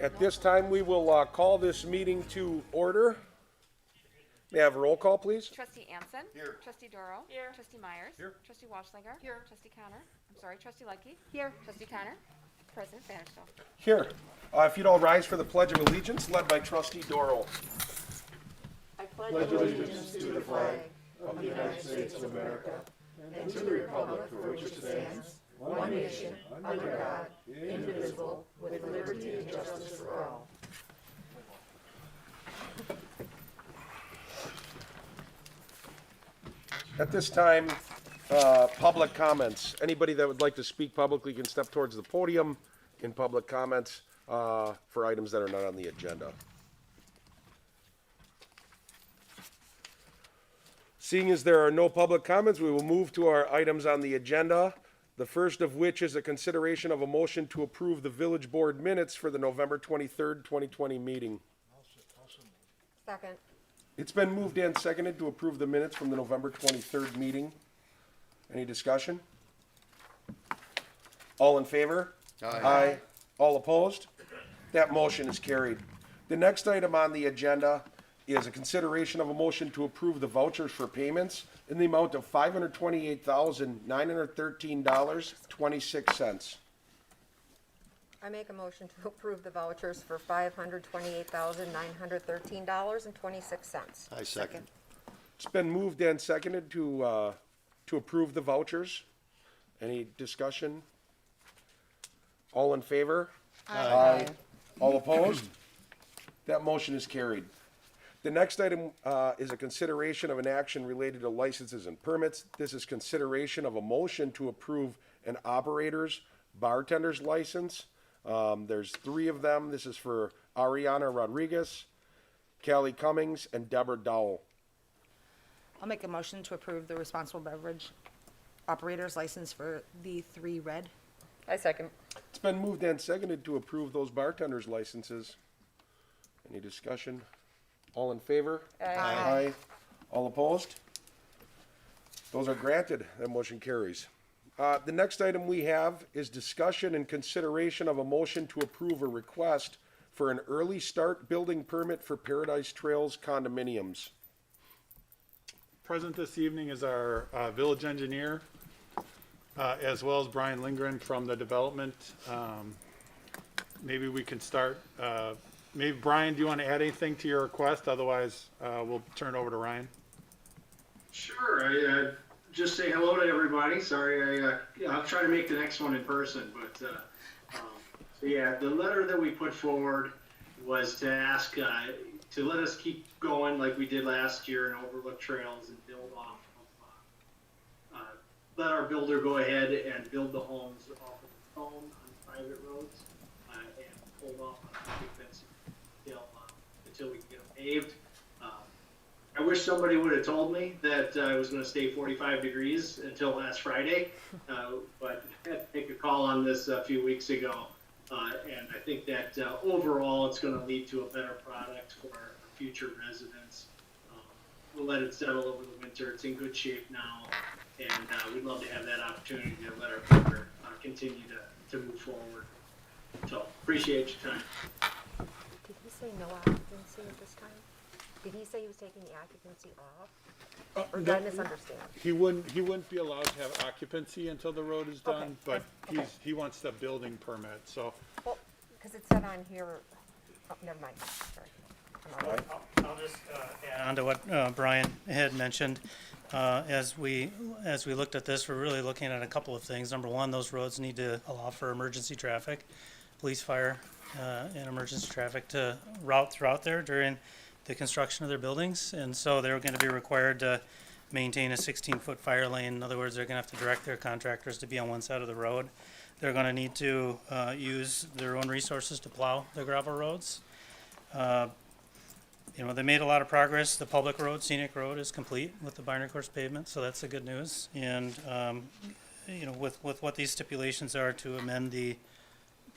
At this time, we will call this meeting to order. May I have a roll call, please? Trustee Anson. Here. Trustee Dorau. Here. Trustee Myers. Here. Trustee Washlinger. Here. Trustee Connor. Trustee Lucky. Here. Trustee Connor. President Vanderstel. Here. If you'd all rise for the Pledge of Allegiance, led by Trustee Dorau. I pledge allegiance to the flag of the United States of America and to the republic for which it stands, one nation, under God, indivisible, with liberty and justice for all. At this time, public comments. Anybody that would like to speak publicly can step towards the podium in public comments for items that are not on the agenda. Seeing as there are no public comments, we will move to our items on the agenda. The first of which is a consideration of a motion to approve the village board minutes for the November 23rd, 2020 meeting. Second. It's been moved and seconded to approve the minutes from the November 23rd meeting. Any discussion? All in favor? Aye. All opposed? That motion is carried. The next item on the agenda is a consideration of a motion to approve the vouchers for payments in the amount of $528,913.26. I make a motion to approve the vouchers for $528,913.26. I second. It's been moved and seconded to approve the vouchers. Any discussion? All in favor? Aye. All opposed? That motion is carried. The next item is a consideration of an action related to licenses and permits. This is consideration of a motion to approve an operator's bartender's license. There's 3 of them. This is for Ariana Rodriguez, Callie Cummings, and Deborah Dowell. I'll make a motion to approve the responsible beverage operator's license for the 3 red. I second. It's been moved and seconded to approve those bartenders' licenses. Any discussion? All in favor? Aye. All opposed? Those are granted. That motion carries. The next item we have is discussion and consideration of a motion to approve a request for an early start building permit for Paradise Trails Condominiums. Present this evening is our village engineer, as well as Brian Lindgren from the development. Maybe we can start. Maybe Brian, do you want to add anything to your request? Otherwise, we'll turn it over to Ryan. Sure. I just say hello to everybody. Sorry, I'll try to make the next one in person. But so yeah, the letter that we put forward was to ask to let us keep going like we did last year and overlook trails and build off of, let our builder go ahead and build the homes off of his own on private roads and hold off on occupancy until we can get them paved. I wish somebody would have told me that I was going to stay 45 degrees until last Friday, but I had to take a call on this a few weeks ago, and I think that overall it's going to lead to a better product for our future residents. We'll let it settle over the winter. It's in good shape now, and we'd love to have that opportunity to let our builder continue to move forward. So appreciate your time. Did he say no occupancy at this time? Did he say he was taking the occupancy off? Or did I misunderstand? He wouldn't be allowed to have occupancy until the road is done, Okay. but he wants the building permit. So Well, because it said on here, oh, never mind, sorry. I'll just add on to what Brian had mentioned. As we looked at this, we're really looking at a couple of things. Number one, those roads need to allow for emergency traffic, police, fire, and emergency traffic to route throughout there during the construction of their buildings. And so they're going to be required to maintain a 16-foot fire lane. In other words, they're going to have to direct their contractors to be on one side of the road. They're going to need to use their own resources to plow the gravel roads. They made a lot of progress. The public road, scenic road, is complete with the binder course pavement, so that's the good news. And with what these stipulations are to amend the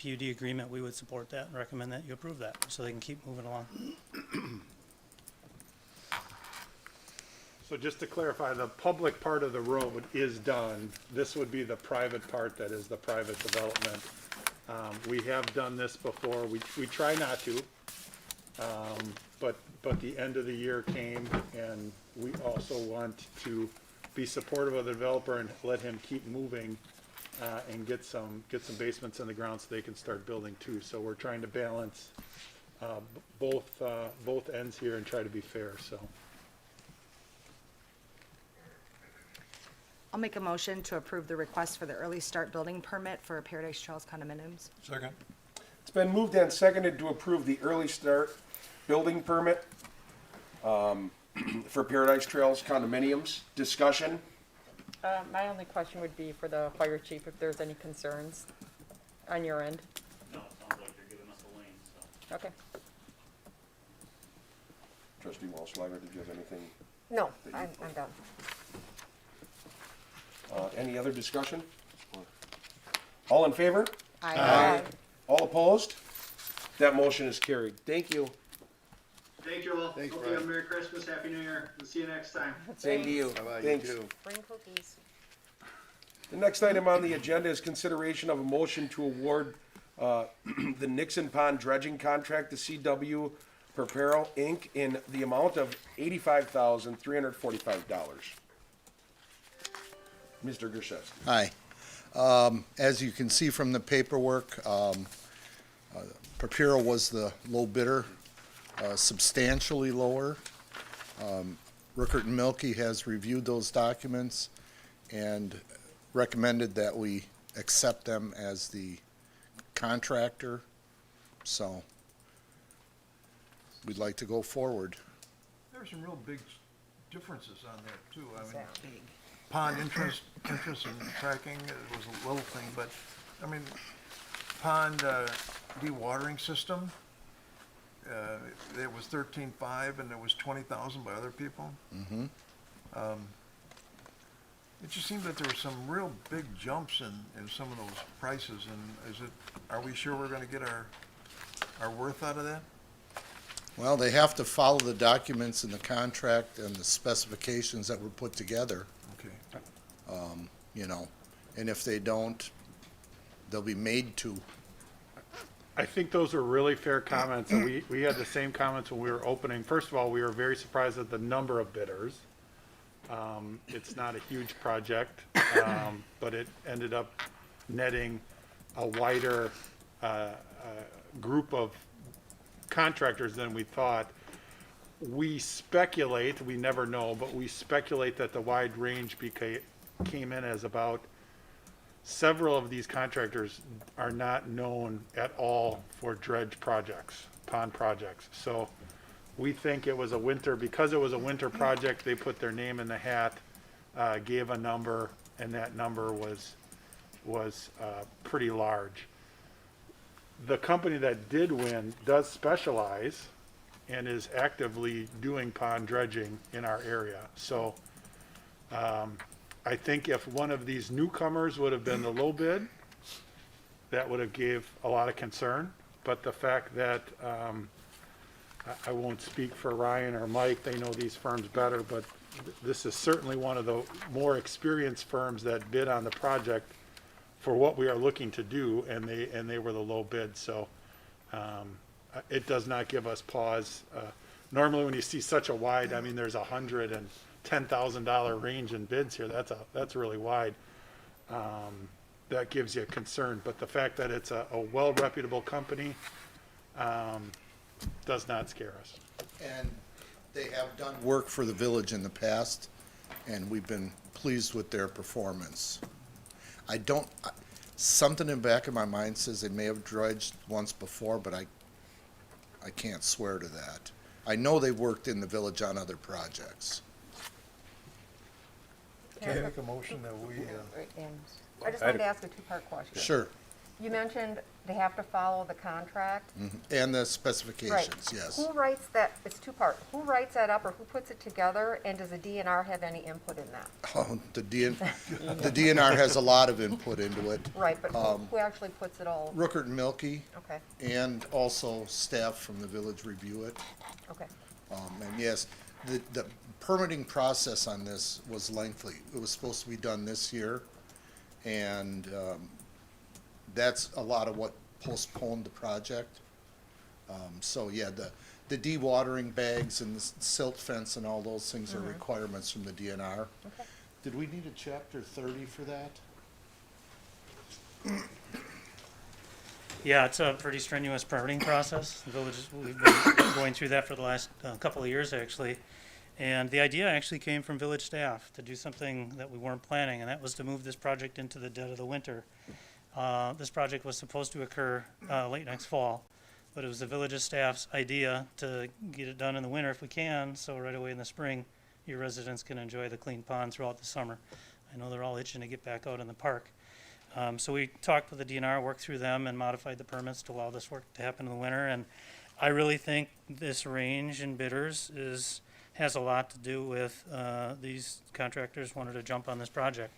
PUD agreement, we would support that and recommend that you approve that, so they can keep moving along. So just to clarify, the public part of the road is done. This would be the private part that is the private development. We have done this before. We try not to. But the end of the year came, and we also want to be supportive of the developer and let him keep moving, and get some basements in the ground so they can start building too. So we're trying to balance, both ends here and try to be fair, so. I'll make a motion to approve the request for the early start building permit for Paradise Trails Condominiums. Second. It's been moved and seconded to approve the early start building permit for Paradise Trails Condominiums. Discussion? My only question would be for the fire chief, if there's any concerns on your end. No, it sounds like they're giving us a lane, so. Okay. Trustee Walschlager, did you have anything? No, I'm done. Any other discussion? All in favor? Aye. All opposed? That motion is carried. Thank you. Thank you all. Thanks, Hope you have a Brian. Merry Christmas, Happy New Year. We'll see you next time. Same to you. Bye-bye, you Thanks. too. Bring cookies. The next item on the agenda is consideration of a motion to award the Nixon Pond Dredging contract to CW Purpero, Inc. in the amount of $85,345. Mr. Gershowski. Hi. As you can see from the paperwork, Purpero was the low bidder, substantially lower. Rickert and Milky has reviewed those documents and recommended that we accept them as the contractor. So we'd like to go forward. There were some real big differences on there too. I mean, pond interest and tracking, it was a little thing, but, I mean, pond dewatering system, it was 13.5 and it was 20,000 by other people. Mhm. It just seemed that there were some real big jumps in some of those prices, and are we sure we're gonna get our worth out of that? Well, they have to follow the documents in the contract and the specifications that were put together, Okay. you know, and if they don't, they'll be made to. I think those are really fair comments, and we had the same comments when we were opening. First of all, we were very surprised at the number of bidders. It's not a huge project, but it ended up netting a wider group of contractors than we thought. We speculate, we never know, but we speculate that the wide range came in as about, several of these contractors are not known at all for dredge projects, pond projects. So we think it was a winter, because it was a winter project, they put their name in the hat, gave a number, and that number was pretty large. The company that did win does specialize and is actively doing pond dredging in our area. So I think if one of these newcomers would have been the low bid, that would have gave a lot of concern. But the fact that, I won't speak for Ryan or Mike, they know these firms better, but this is certainly one of the more experienced firms that bid on the project for what we are looking to do, and they were the low bid. So it does not give us pause. Normally when you see such a wide, I mean, there's $110,000 range in bids here. That's really wide. That gives you a concern. But the fact that it's a well-reputable company does not scare us. And they have done work for the village in the past, and we've been pleased with their performance. Something in the back of my mind says they may have dredged once before, but I can't swear to that. I know they worked in the village on other projects. Can I make a motion that we, I just wanted to ask a two-part question. Sure, You mentioned they have to follow the contract. and the Right. specifications, yes. Who writes that, it's two-part, who writes that up or who puts it together, and does the DNR have any input in that? Oh, the DNR has a lot of input into it. Right, but who actually puts it all? Rickert and Milky, Okay, and also staff from the village review it. okay. And yes, the permitting process on this was lengthy. It was supposed to be done this year, and that's a lot of what postponed the project. So yeah, the dewatering bags and the silt fence and all those things are requirements from the DNR. Did we need a chapter 30 for that? Yeah, it's a pretty strenuous permitting process. The village, we've been going through that for the last couple of years, actually. And the idea actually came from village staff to do something that we weren't planning, and that was to move this project into the dead of the winter. This project was supposed to occur late next fall, but it was the village staff's idea to get it done in the winter if we can, so right away in the spring, your residents can enjoy the clean pond throughout the summer. I know they're all itching to get back out in the park. So we talked with the DNR, worked through them, and modified the permits to allow this work to happen in the winter. And I really think this range in bidders has a lot to do with these contractors wanted to jump on this project.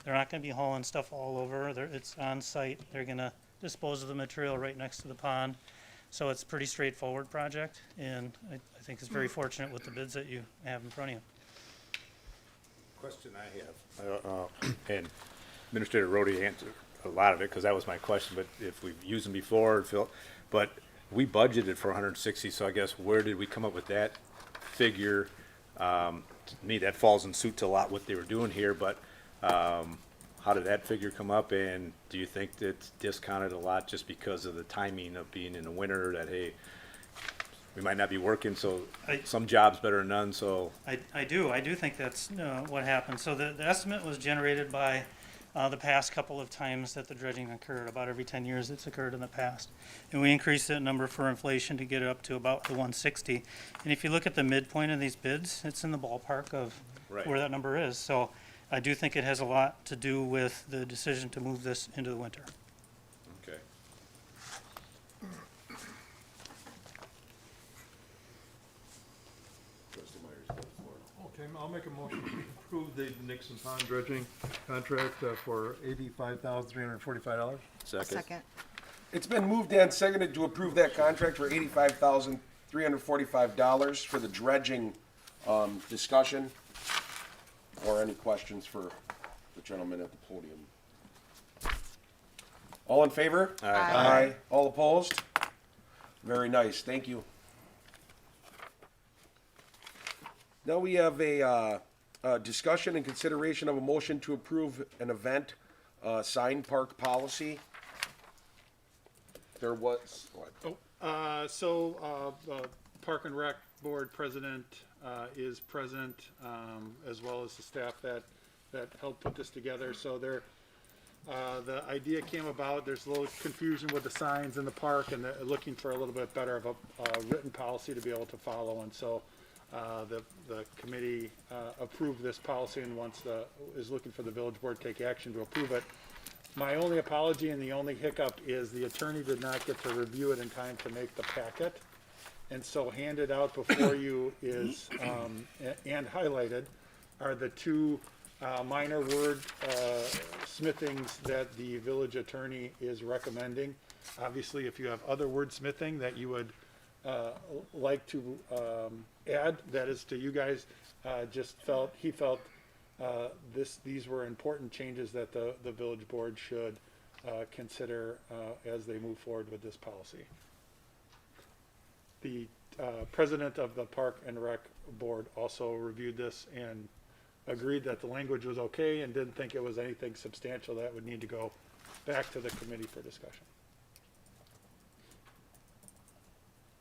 They're not going to be hauling stuff all over. It's on site. They're going to dispose of the material right next to the pond. So it's a pretty straightforward project, and I think it's very fortunate with the bids that you have in front of you. Question I have, and Administrator Rhodey answered a lot of it, because that was my question, but if we've used them before, but we budgeted for 160, so I guess where did we come up with that figure? To me, that falls in suit to a lot what they were doing here, but how did that figure come up, and do you think that's discounted a lot just because of the timing of being in the winter, that, hey, we might not be working, so some jobs better than none, so. I do think that's what happened. So the estimate was generated by the past couple of times that the dredging occurred, about every 10 years it's occurred in the past. And we increased that number for inflation to get it up to about the 160. And if you look at the midpoint of these bids, it's in the ballpark of where that number is. So I do think it has a lot to do with the decision to move this into the winter. Okay. Okay, I'll make a motion to approve the Nixon Pond Dredging contract for $85,345. Second. It's been moved and seconded to approve that contract for $85,345 for the dredging discussion. Or any questions for the gentleman at the podium? All in favor? Aye. All opposed? Very nice, thank you. Now we have a discussion and consideration of a motion to approve an event sign park policy. There was, what? The Park and Rec Board President is present, as well as the staff that helped put this together. So the idea came about, there's a little confusion with the signs in the park, and they're looking for a little bit better of a written policy to be able to follow. And so the committee approved this policy, and is looking for the village board to take action to approve it. My only apology and the only hiccup is the attorney did not get to review it in time to make the packet. And so handed out before you is, and highlighted, are the two minor word smithings that the village attorney is recommending. Obviously, if you have other wordsmithing that you would like to add, that is to you guys, he felt these were important changes that the village board should consider as they move forward with this policy. The president of the Park and Rec Board also reviewed this and agreed that the language was okay and didn't think it was anything substantial that would need to go back to the committee for discussion.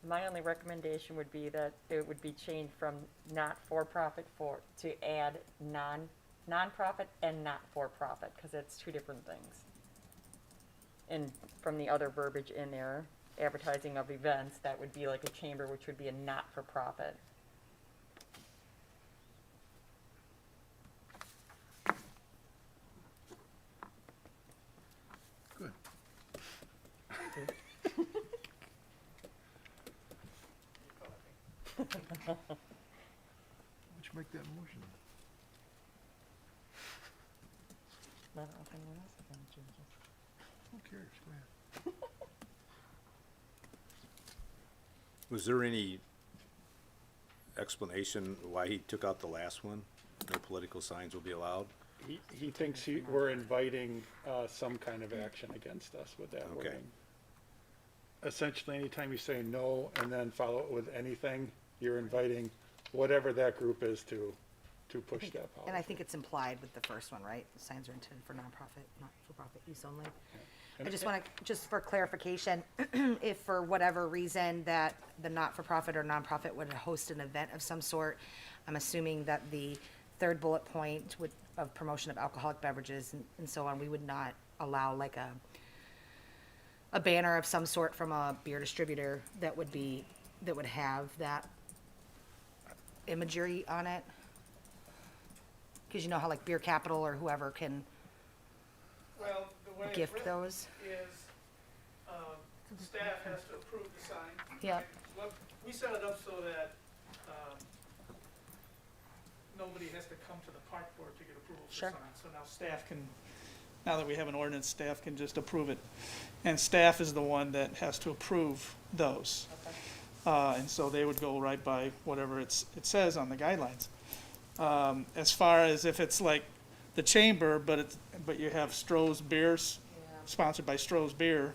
My only recommendation would be that it would be changed from not-for-profit to add non-profit and not-for-profit, because it's two different things. And from the other verbiage in there, advertising of events, that would be like a chamber, which would be a not-for-profit. Good. Let's make that motion. I don't know if anyone else has any changes. Who cares? Go ahead. Was there any explanation why he took out the last one? No political signs will be allowed? He thinks we're inviting some kind of action against us with that Okay. wording. essentially anytime you say no and then follow it with anything, you're inviting whatever that group is to push that policy. And I think it's implied with the first one, right? The signs are intended for nonprofit, not-for-profit use only. I just want to, just for clarification, if for whatever reason that the not-for-profit or nonprofit would host an event of some sort, I'm assuming that the third bullet point would, of promotion of alcoholic beverages and so on, we would not allow like a banner of some sort from a beer distributor that would have that imagery on it. Because you know how like Beer Capital or whoever can Well, the way it's gift written those. is, staff has to approve the sign. Yeah. Well, we set it up so that, nobody has to come to the park board to get approval for Sure. signs. So now staff can, now that we have an ordinance, staff can just approve it. And staff is the one that has to approve those. And so they would go right by whatever it says on the guidelines. As far as if it's like the chamber, but you have Stroh's beers, sponsored by Stroh's beer.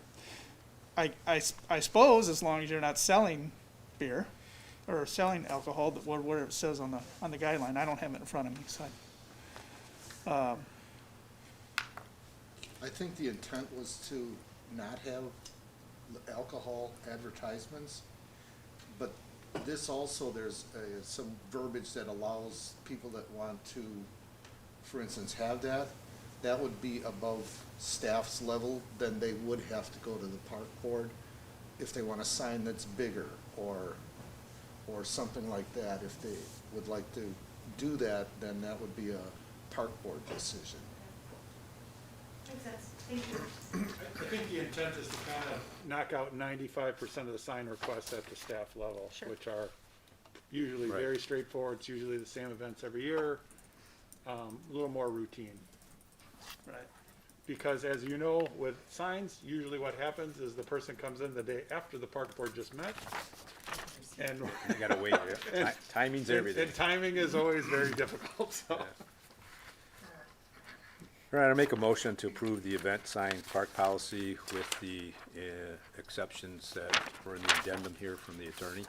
I suppose as long as you're not selling beer or selling alcohol, that whatever it says on the guideline, I don't have it in front of me, so. I think the intent was to not have alcohol advertisements, but this also, there's some verbiage that allows people that want to, for instance, have that. That would be above staff's level, then they would have to go to the park board if they want a sign that's bigger or something like that. If they would like to do that, then that would be a park board decision. Makes sense. Thank you. I think the intent is to kind of knock out 95% of the sign requests at the staff level, Sure. which are usually Right. very straightforward. It's usually the same events every year, a little more routine. Right. Because as you know, with signs, usually what happens is the person comes in the day after the park board just met. And You gotta wait, yeah. Timing's everything. And timing is always very difficult, so. Yeah. All right, I'll make a motion to approve the event sign park policy with the exceptions that were in the addendum here from the attorney.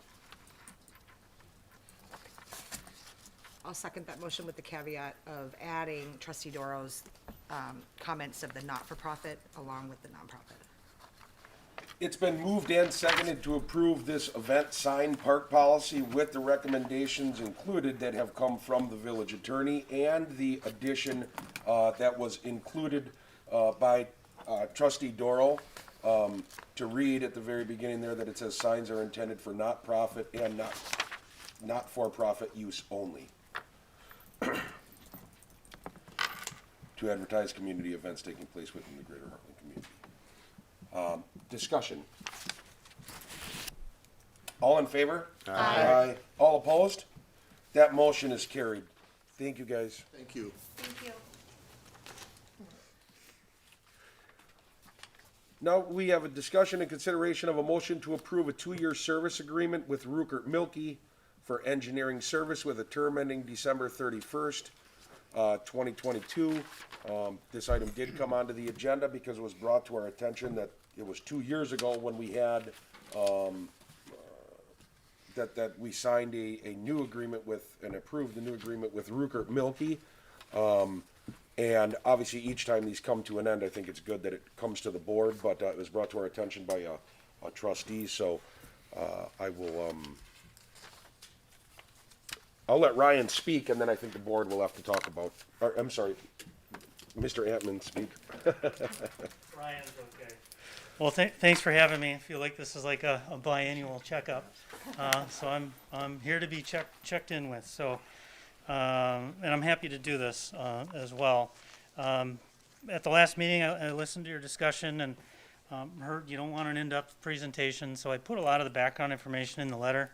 I'll second that motion with the caveat of adding trustee Dorau's comments of the not-for-profit along with the nonprofit. It's been moved and seconded to approve this event sign park policy with the recommendations included that have come from the village attorney and the addition that was included by trustee Dorau to read at the very beginning there that it says signs are intended for not-profit and not-for-profit use only. To advertise community events taking place within the greater Hartland community. Discussion. All in favor? Aye. All opposed? That motion is carried. Thank you, guys. Thank you. Thank you. Now, we have a discussion and consideration of a motion to approve a 2-year service agreement with Rupert Milkie for engineering service with a term ending December 31st, 2022. This item did come onto the agenda because it was brought to our attention that it was 2 years ago when we had, that we signed a new agreement with, and approved the new agreement with Rupert Milkie. And obviously, each time these come to an end, I think it's good that it comes to the board, but it was brought to our attention by a trustee, so I will, I'll let Ryan speak, and then I think the board will have to talk about, or, I'm sorry, Mr. Antman speak. Ryan's okay. Well, thanks for having me. I feel like this is like a biannual checkup. So I'm here to be checked in with, so, and I'm happy to do this as well. At the last meeting, I listened to your discussion and heard you don't want an in-depth presentation, so I put a lot of the background information in the letter,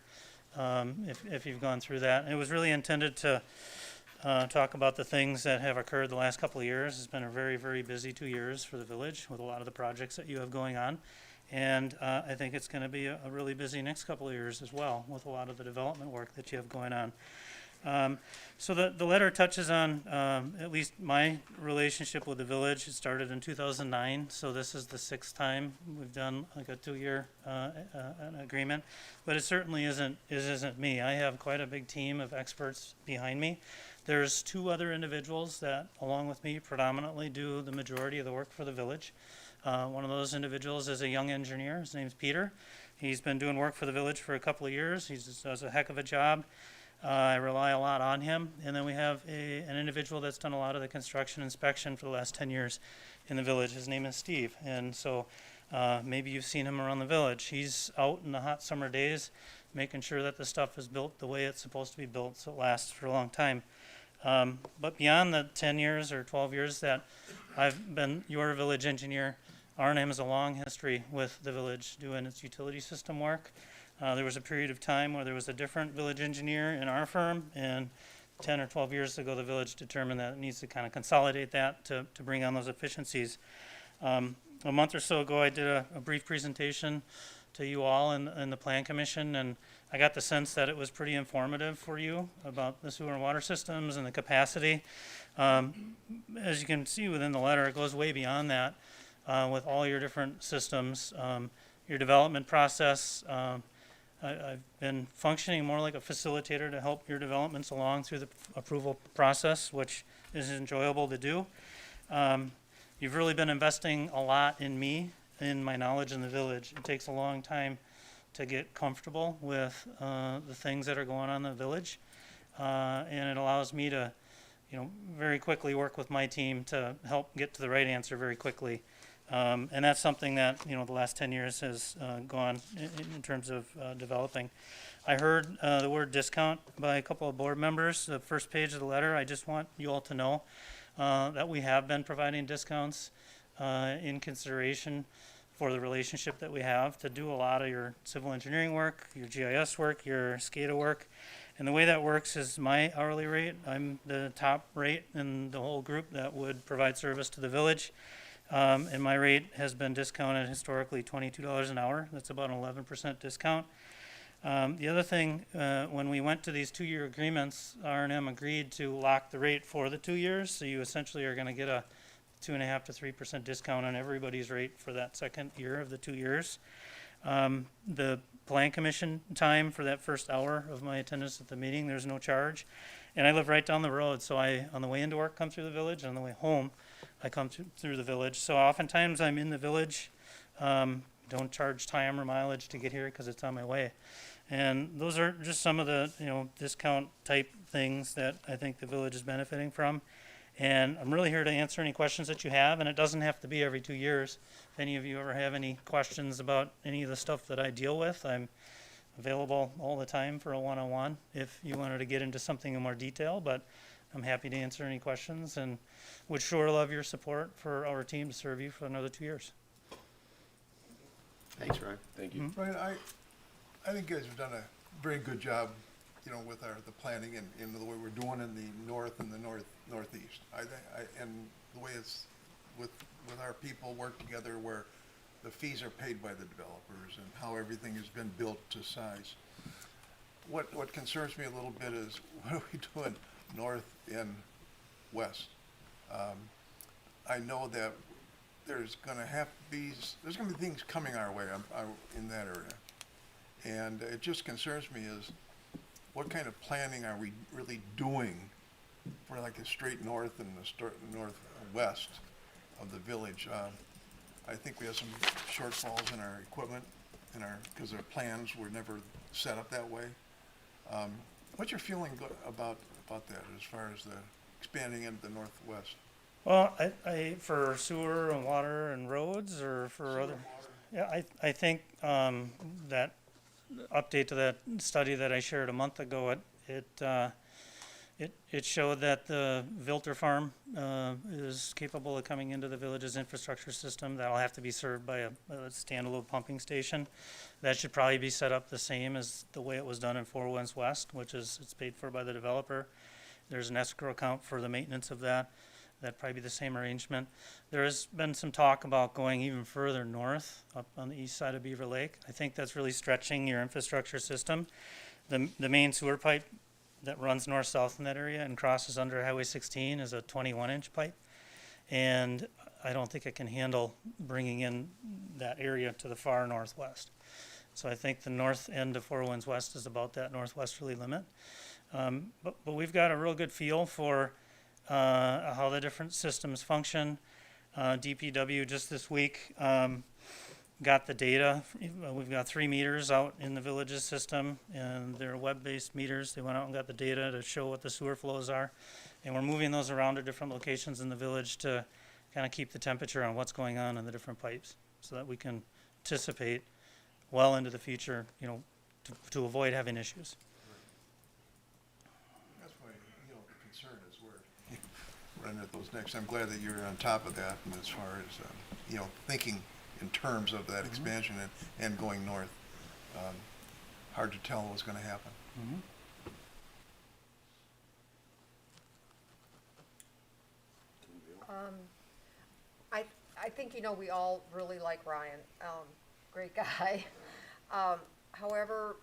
if you've gone through that. And it was really intended to talk about the things that have occurred the last couple of years. It's been a very, very busy 2 years for the village with a lot of the projects that you have going on. And I think it's going to be a really busy next couple of years as well with a lot of the development work that you have going on. So the letter touches on at least my relationship with the village. It started in 2009, so this is the 6th time we've done like a 2-year an agreement. But it certainly isn't me. I have quite a big team of experts behind me. There's 2 other individuals that, along with me, predominantly do the majority of the work for the village. One of those individuals is a young engineer. His name's Peter. He's been doing work for the village for a couple of years. He does a heck of a job. I rely a lot on him. And then we have an individual that's done a lot of the construction inspection for the last 10 years in the village. His name is Steve. And so maybe you've seen him around the village. He's out in the hot summer days making sure that the stuff is built the way it's supposed to be built so it lasts for a long time. But beyond the 10 years or 12 years that I've been your village engineer, R&M has a long history with the village doing its utility system work. There was a period of time where there was a different village engineer in our firm, and 10 or 12 years ago the village determined that it needs to kind of consolidate that to bring on those efficiencies. A month or so ago I did a brief presentation to you all in the Plan Commission, and I got the sense that it was pretty informative for you about the sewer and water systems and the capacity. As you can see within the letter, it goes way beyond that with all your different systems. Your development process, I've been functioning more like a facilitator to help your developments along through the approval process, which is enjoyable to do. You've really been investing a lot in me, in my knowledge in the village. It takes a long time to get comfortable with the things that are going on in the village, and it allows me to, very quickly work with my team to help get to the right answer very quickly. And that's something that, the last 10 years has gone in terms of developing. I heard the word discount by a couple of board members. The first page of the letter, I just want you all to know that we have been providing discounts in consideration for the relationship that we have to do a lot of your civil engineering work, your GIS work, your SCADA work. And the way that works is my hourly rate, I'm the top rate in the whole group that would provide service to the village. And my rate has been discounted historically $22 an hour. That's about an 11% discount. The other thing, when we went to these 2-year agreements, R&M agreed to lock the rate for the 2 years. So you essentially are going to get a 2.5% to 3% discount on everybody's rate for that second year of the 2 years. The Plan Commission time for that first hour of my attendance at the meeting, there's no charge. And I live right down the road, so on the way into work, come through the village, and on the way home, I come through the village. So oftentimes I'm in the village, don't charge time or mileage to get here because it's on my way. And those are just some of the, discount type things that I think the village is benefiting from. And I'm really here to answer any questions that you have, and it doesn't have to be every 2 years. If any of you ever have any questions about any of the stuff that I deal with, I'm available all the time for a one-on-one if you wanted to get into something in more detail, but I'm happy to answer any questions and would sure love your support for our team to serve you for another 2 years. Thanks, Ryan. Thank you. Brian, I think you guys have done a very good job, with the planning and the way we're doing in the north and the northeast. And the way it's with our people work together where the fees are paid by the developers and how everything has been built to size. What concerns me a little bit is what are we doing north and west? I know that there's going to be things coming our way in that area. And it just concerns me is what kind of planning are we really doing for like the straight north and the northwest of the village? I think we have some shortfalls in our equipment because our plans were never set up that way. What's your feeling about that as far as the expanding into the northwest? Well, I for sewer and water and roads or for sewer, other, yeah, I think that update to that study that I shared a month ago, it showed that the Vilter farm is capable of coming into the village's infrastructure system. That'll have to be served by a standalone pumping station. That should probably be set up the same as the way it was done in Four Winds West, which is it's paid for by the developer. There's an escrow account for the maintenance of that. That'd probably be the same arrangement. There has been some talk about going even further north, up on the east side of Beaver Lake. I think that's really stretching your infrastructure system. The main sewer pipe that runs north-south in that area and crosses under Highway 16 is a 21-inch pipe. And I don't think it can handle bringing in that area to the far northwest. So I think the north end of Four Winds West is about that northwesterly limit. But we've got a real good feel for how the different systems function. DPW just this week got the data. We've got 3 meters out in the village's system, and they're web-based meters. They went out and got the data to show what the sewer flows are. And we're moving those around to different locations in the village to kind of keep the temperature on what's going on in the different pipes so that we can anticipate well into the future, you know, to avoid having issues. That's my, the concern is where run at those next. I'm glad that you're on top of that, and as far as, thinking in terms of that expansion and going north. Hard to tell what's gonna happen. I think, we all really like Ryan, great guy. However,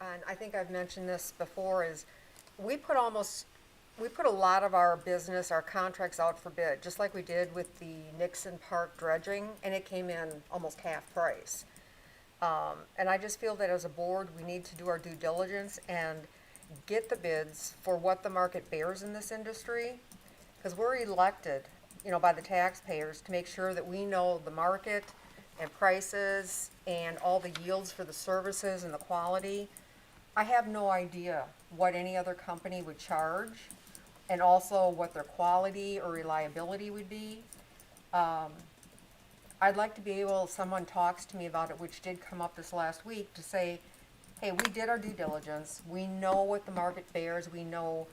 and I think I've mentioned this before, is we put a lot of our business, our contracts out for bid, just like we did with the Nixon Park dredging, and it came in almost half price. And I just feel that as a board, we need to do our due diligence and get the bids for what the market bears in this industry, because we're elected, by the taxpayers to make sure that we know the market and prices and all the yields for the services and the quality. I have no idea what any other company would charge, and also what their quality or reliability would be. I'd like to be able, if someone talks to me about it, which did come up this last week, to say, hey, we did our due diligence, we know what the market bears, we know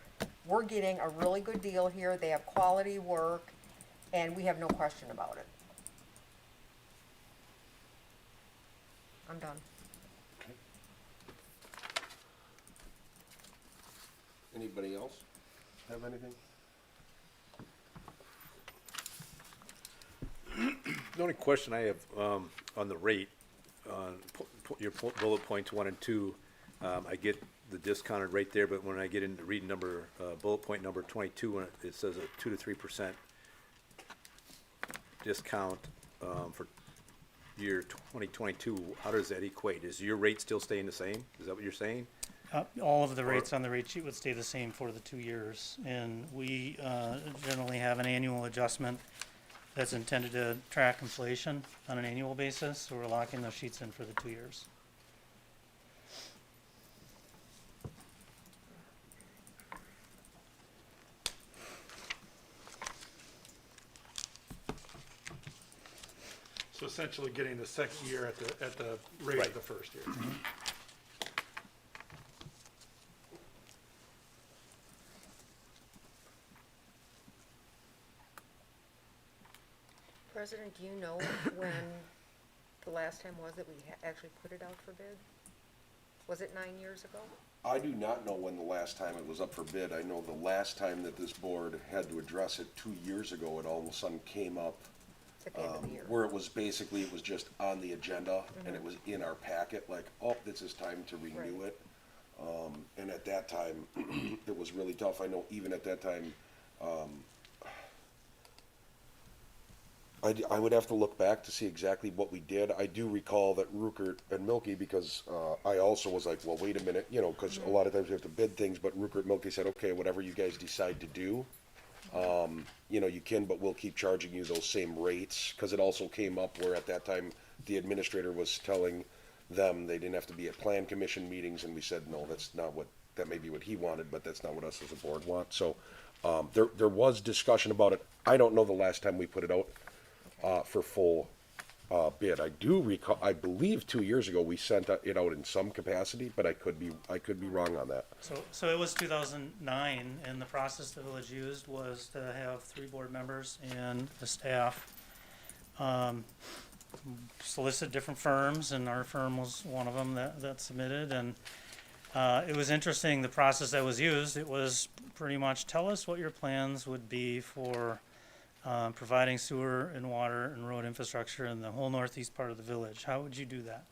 we're getting a really good deal here, they have quality work, and we have no question about it. I'm done. Anybody else have anything? The only question I have on the rate, your bullet points 1 and 2, I get the discounted rate there, but when I get into reading bullet point number 22, when it says a 2 to 3% discount for year 2022, how does that equate? Is your rate still staying the same? Is that what you're saying? All of the rates on the rate sheet would stay the same for the 2 years, and we generally have an annual adjustment that's intended to track inflation on an annual basis, so we're locking those sheets in for the 2 years. So essentially getting the second year at the rate of the first year. President, do you know when the last time was that we actually put it out for bid? Was it 9 years ago? I do not know when the last time it was up for bid. I know the last time that this board had to address it 2 years ago, it all of a sudden came up. At the end of the year. Where it was just on the agenda, and it was in our packet, like, oh, this is time to renew it. And at that time, it was really tough. I know even at that time, I would have to look back to see exactly what we did. I do recall that Ruckert and Milky, because I also was like, well, wait a minute, because a lot of times we have to bid things, but Ruckert and Milky said, okay, whatever you guys decide to do, you can, but we'll keep charging you those same rates, because it also came up where at that time the administrator was telling them they didn't have to be at plan commission meetings, and we said, no, that's not what, that may be what he wanted, but that's not what us as a board want. So there was discussion about it. I don't know the last time we put it out for full bid. I do recall, I believe 2 years ago we sent it out in some capacity, but I could be wrong on that. So it was 2009, and the process the village used was to have 3 board members and the staff solicit different firms, and our firm was one of them that submitted. And it was interesting, the process that was used. It was pretty much, tell us what your plans would be for providing sewer and water and road infrastructure in the whole northeast part of the village. How would you do that?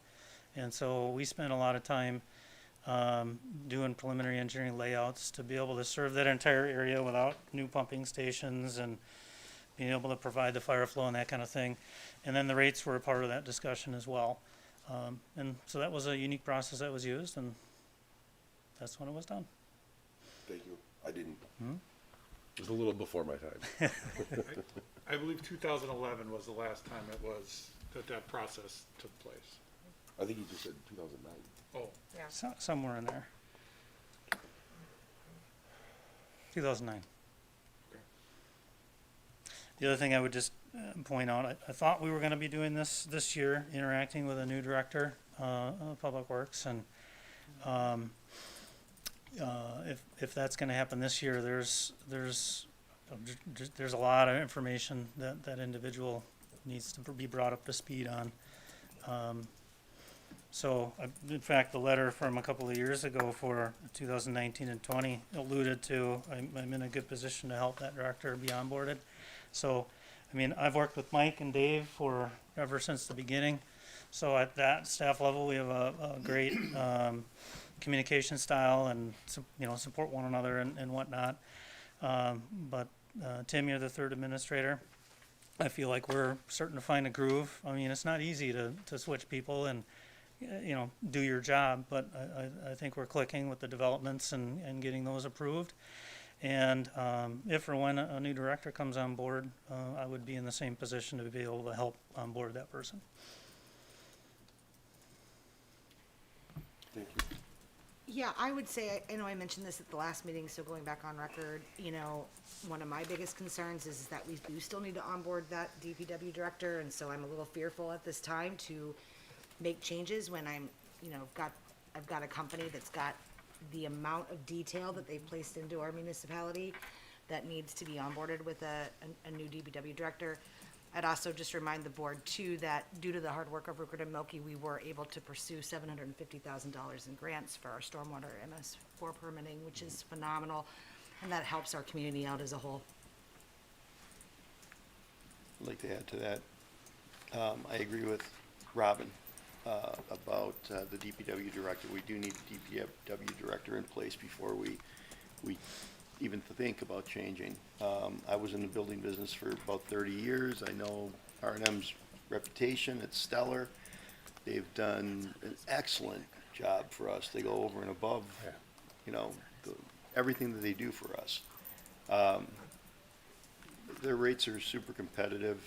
And so we spent a lot of time doing preliminary engineering layouts to be able to serve that entire area without new pumping stations and being able to provide the fire flow and that kind of thing. And then the rates were a part of that discussion as well. And so that was a unique process that was used, and that's when it was done. Thank you. I didn't. It was a little before my time. I believe 2011 was the last time it was, that process took place. I think you just said 2009. Oh, Somewhere in there. 2009. The other thing I would just point out, I thought we were going to be doing this year, interacting with a new director of Public Works, and if that's going to happen this year, there's a lot of information that individual needs to be brought up to speed on. So, in fact, the letter from a couple of years ago for 2019 and 20 alluded to I'm in a good position to help that director be onboarded. So, I mean, I've worked with Mike and Dave ever since the beginning. So at that staff level, we have a great communication style and support one another and whatnot. But Tim, you're the third administrator. I feel like we're starting to find a groove. I mean, it's not easy to switch people and do your job, but I think we're clicking with the developments and getting those approved. And if or when a new director comes on board, I would be in the same position to be able to help onboard that person. Thank you. Yeah, I would say, I know I mentioned this at the last meeting, so going back on record, one of my biggest concerns is that we do still need to onboard that DPW director, and so I'm a little fearful at this time to make changes when I've got a company that's got the amount of detail that they've placed into our municipality that needs to be onboarded with a new DPW director. I'd also just remind the board too that due to the hard work of Rupert and Milky, we were able to pursue $750,000 in grants for our stormwater MS4 permitting, which is phenomenal, and that helps our community out as a whole. I'd like to add to that. I agree with Robin about the DPW director. We do need a DPW director in place before we even think about changing. I was in the building business for about 30 years. I know R&M's reputation, it's stellar. They've done an excellent job for us. They go over and above, everything that they do for us. Their rates are super competitive.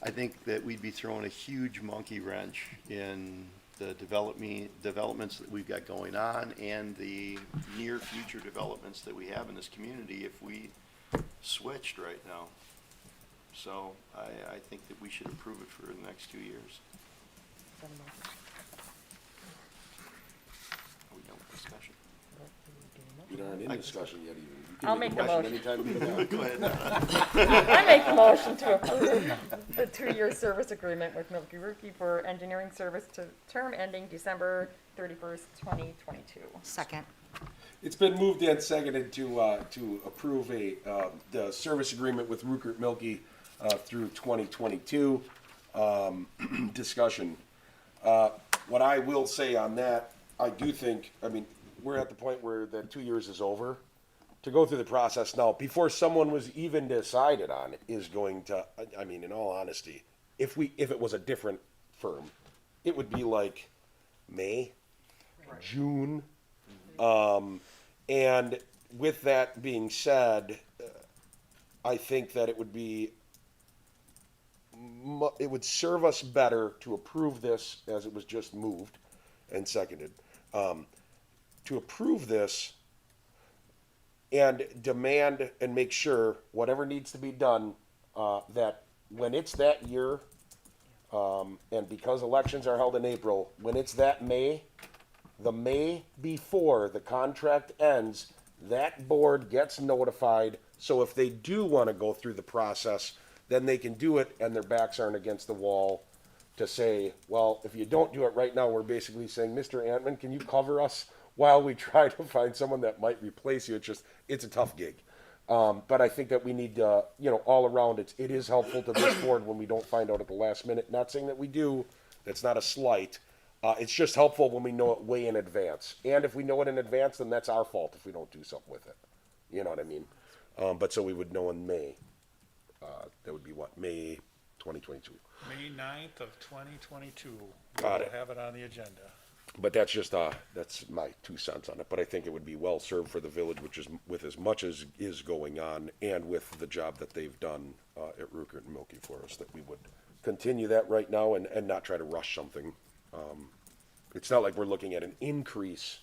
I think that we'd be throwing a huge monkey wrench in the developments that we've got going on and the near future developments that we have in this community if we switched right now. So I think that we should approve it for the next 2 years. Are we done with discussion? We aren't in discussion yet even. I'll make the motion. Anytime you want. Go ahead. I make the motion to approve the 2-year service agreement with Milky Rookie for engineering service to term ending December 31st, 2022. Second. It's been moved and seconded to approve the service agreement with Rupert Milky through 2022. Discussion. What I will say on that, I do think, we're at the point where the 2 years is over. To go through the process now, before someone was even decided on, is going to, in all honesty, if it was a different firm, it would be like May, June. And with that being said, I think that it would serve us better to approve this as it was just moved and seconded. To approve this and demand and make sure whatever needs to be done, that when it's that year, and because elections are held in April, when it's that May, the May before the contract ends, that board gets notified. So if they do want to go through the process, then they can do it and their backs aren't against the wall to say, well, if you don't do it right now, we're basically saying, Mr. Antman, can you cover us while we try to find someone that might replace you? It's a tough gig. But I think that we need to, all around it is helpful to this board when we don't find out at the last minute. Not saying that we do, that's not a slight. It's just helpful when we know it way in advance. And if we know it in advance, then that's our fault if we don't do something with it. You know what I mean? But so we would know in May. That would be what, May 2022. May 9th of 2022. Got We'll it. have it on the agenda. But that's just, that's my 2 cents on it. But I think it would be well served for the village, which is with as much as is going on and with the job that they've done at Rupert and Milky for us, that we would continue that right now and not try to rush something. It's not like we're looking at an increase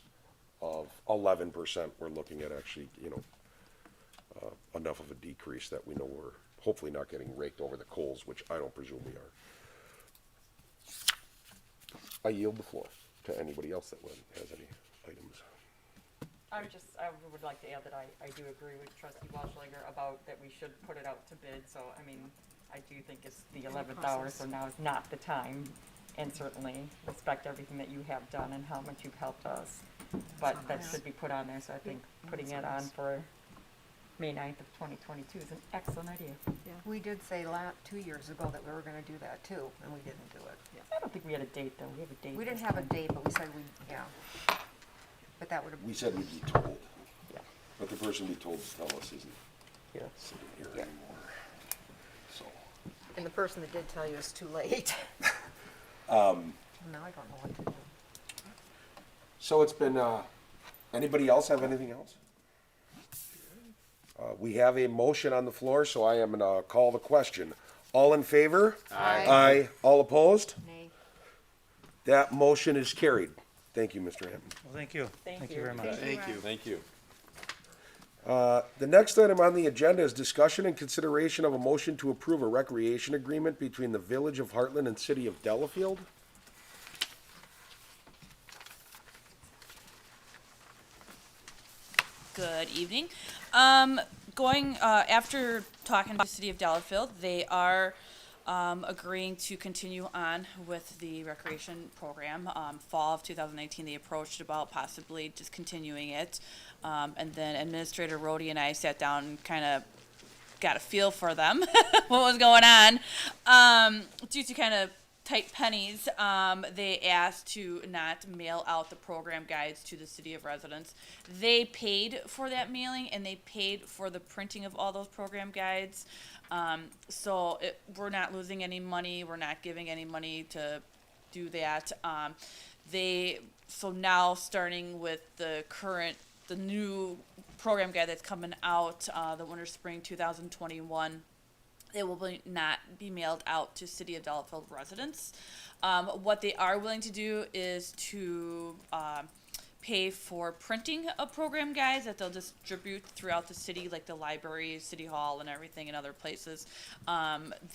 of 11%. We're looking at actually, enough of a decrease that we know we're hopefully not getting raked over the coals, which I don't presume we are. I yield the floor to anybody else that has any items. I would like to add that I do agree with Trustee Walschlager about that we should put it out to bid, so, I mean, I do think it's the 11th hour, so now is not the time, and certainly respect everything that you have done and how much you've helped us. But that should be put on there, so I think putting it on for May 9th of 2022 is an excellent idea. We did say 2 years ago that we were gonna do that too, and we didn't do it. I don't think we had a date, though. We have a date. We didn't this have a time. date, but we said but that would've. We said we'd be told. Yeah. But the person we told to tell us isn't Yeah. sitting here anymore. So. And the person that did tell you is too late. Now I don't know what to do. So it's been, anybody else have anything else? We have a motion on the floor, so I am gonna call the question. All in favor? Aye. Aye. All opposed? Nay. That motion is carried. Thank you, Mr. Hampton. Well, thank you. Thank you you. very much. Thank you. Thank you. The next item on the agenda is discussion and consideration of a motion to approve a recreation agreement between the Village of Hartland and City of Delafield. Good evening. After talking to the City of Delafield, they are agreeing to continue on with the recreation program. Fall of 2019, they approached about possibly discontinuing it. And then Administrator Rhodey and I sat down and kind of got a feel for them, what was going on. Due to kind of tight pennies, they asked to not mail out the program guides to the city of residents. They paid for that mailing and they paid for the printing of all those program guides. We're not losing any money. We're not giving any money to do that. So now starting with the new program guide that's coming out, the winter spring 2021, it will not be mailed out to City of Delafield residents. What they are willing to do is to pay for printing of program guides that they'll distribute throughout the city, like the library, City Hall, and everything, and other places.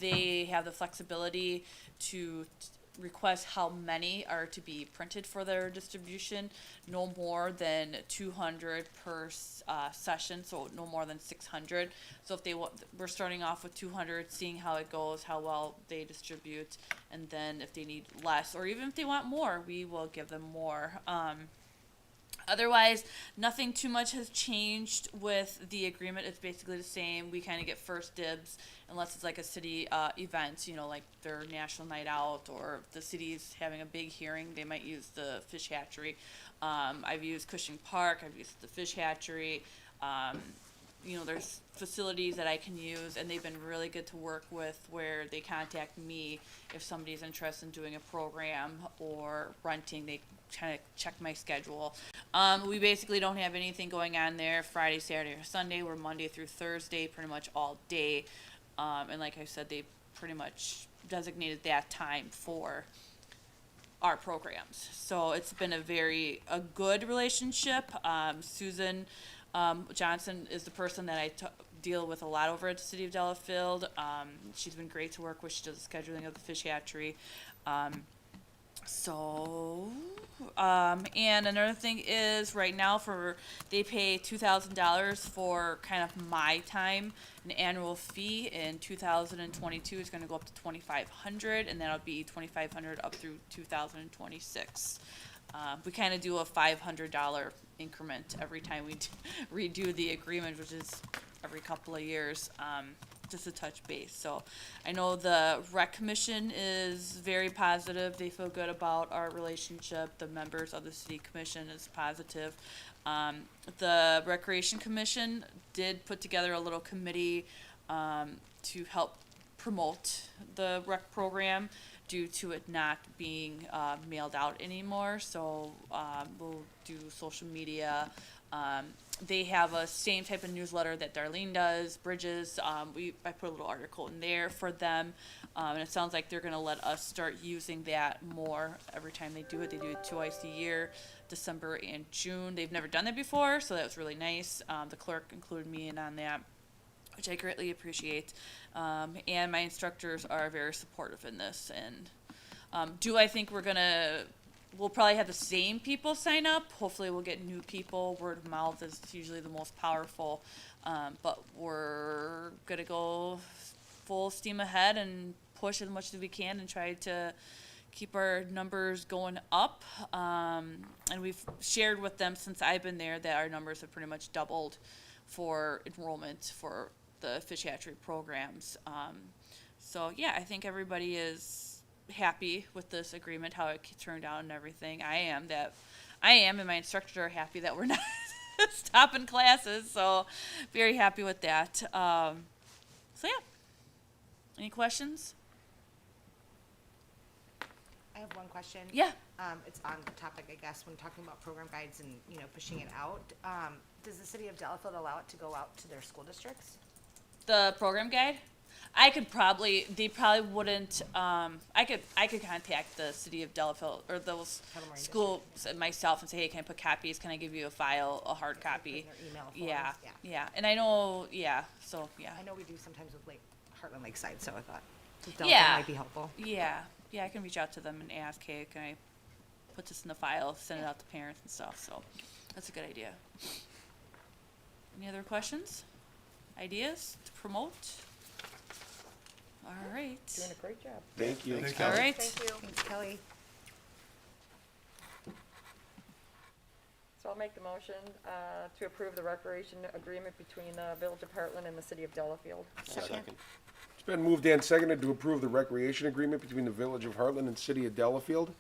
They have the flexibility to request how many are to be printed for their distribution, no more than 200 per session, so no more than 600. So if we're starting off with 200, seeing how it goes, how well they distribute, and then if they need less, or even if they want more, we will give them more. Otherwise, nothing too much has changed with the agreement. It's basically the same. We kind of get first dibs unless it's like a city event, like their national night out, or if the city's having a big hearing, they might use the fish hatchery. I've used Cushing Park. I've used the fish hatchery. There's facilities that I can use, and they've been really good to work with, where they contact me if somebody's interested in doing a program or renting. They kind of check my schedule. We basically don't have anything going on there Friday, Saturday, or Sunday. We're Monday through Thursday, pretty much all day. And like I said, they pretty much designated that time for our programs. So it's been a good relationship. Susan Johnson is the person that I deal with a lot over at the City of Delafield. She's been great to work with. She does the scheduling of the fish hatchery. And another thing is, right now they pay $2,000 for kind of my time, an annual fee. In 2022, it's going to go up to $2,500, and that'll be $2,500 up through 2026. We kind of do a $500 increment every time we redo the agreement, which is every couple of years. just to touch base. So I know the rec commission is very positive. They feel good about our relationship. The members of the city commission is positive. The recreation commission did put together a little committee to help promote the rec program due to it not being mailed out anymore. So we'll do social media. They have a same type of newsletter that Darlene does, Bridges. I put a little article in there for them. And it sounds like they're gonna let us start using that more every time they do it. They do it twice a year, December and June. They've never done that before, so that was really nice. The clerk included me in on that, which I greatly appreciate. And my instructors are very supportive in this. And do I think we'll probably have the same people sign up. Hopefully we'll get new people. Word of mouth is usually the most powerful. But we're gonna go full steam ahead and push as much as we can and try to keep our numbers going up. And we've shared with them since I've been there that our numbers have pretty much doubled for enrollment for the fish hatchery programs. So yeah, I think everybody is happy with this agreement, how it turned out and everything. I am, and my instructors are happy that we're not stopping classes. So very happy with that. So yeah, any questions? I have one question. Yeah. It's on the topic, I guess, when talking about program guides and, pushing it out. Does the city of Delafield allow it to go out to their school districts? The program guide? They probably wouldn't, I could contact the city of Delafield or those schools myself and say, hey, can I put copies? Can I give you a file, a hard copy? Their email Yeah, forms, yeah. And I know, so, yeah. I know we do sometimes with Hartland Lakeside, so I thought Yeah. Delafield might be helpful. Yeah, I can reach out to them and ask, hey, can I put this in the file, send it out to parents and stuff, so that's a good idea. Any other questions? Ideas to promote? All right. Doing a great job. Thank you. All right. Thank you. Thanks, Kelly. So I'll make the motion to approve the recreation agreement between the Village of Hartland and the City of Delafield. Second. It's been moved and seconded to approve the recreation agreement between the Village of Hartland and City of Delafield.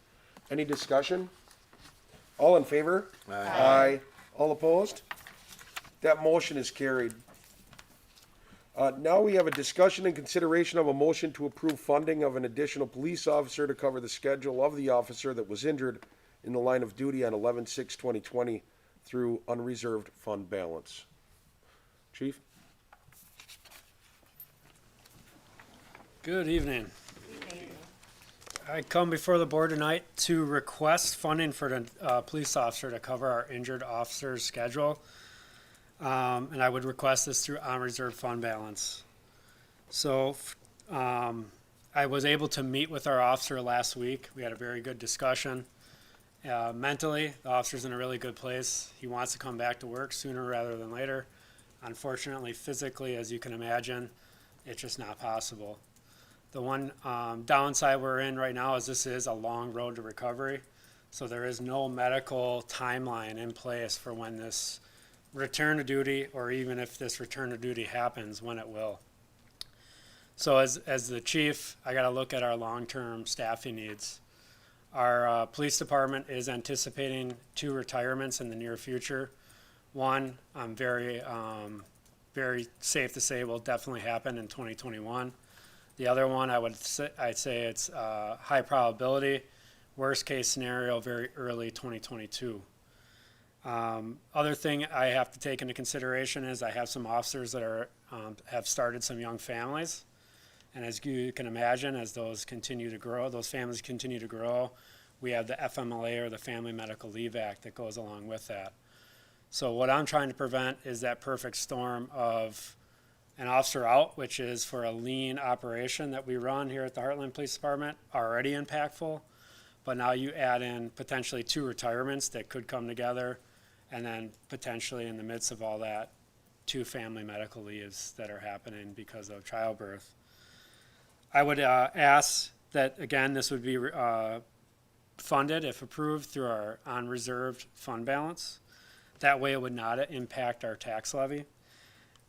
Any discussion? All in favor? Aye. All opposed? That motion is carried. Now we have a discussion and consideration of a motion to approve funding of an additional police officer to cover the schedule of the officer that was injured in the line of duty on 11/6/2020 through unreserved fund balance. Chief? Good evening. I come before the board tonight to request funding for the police officer to cover our injured officer's schedule. And I would request this through unreserved fund balance. So I was able to meet with our officer last week. We had a very good discussion. Mentally, the officer's in a really good place. He wants to come back to work sooner rather than later. Unfortunately, physically, as you can imagine, it's just not possible. The one downside we're in right now is this is a long road to recovery. So there is no medical timeline in place for when this return to duty, or even if this return to duty happens, when it will. So as the chief, I got to look at our long-term staffing needs. Our police department is anticipating 2 retirements in the near future. One, I'm very safe to say will definitely happen in 2021. The other one, I'd say it's high probability, worst case scenario, very early 2022. Other thing I have to take into consideration is I have some officers that have started some young families. And as you can imagine, as those continue to grow, those families continue to grow, we have the FMLA, or the Family Medical Leave Act, that goes along with that. So what I'm trying to prevent is that perfect storm of an officer out, which is for a lean operation that we run here at the Hartland Police Department, already impactful. But now you add in potentially 2 retirements that could come together, and then potentially in the midst of all that, 2 family medical leaves that are happening because of childbirth. I would ask that, again, this would be funded, if approved, through our unreserved fund balance. That way it would not impact our tax levy.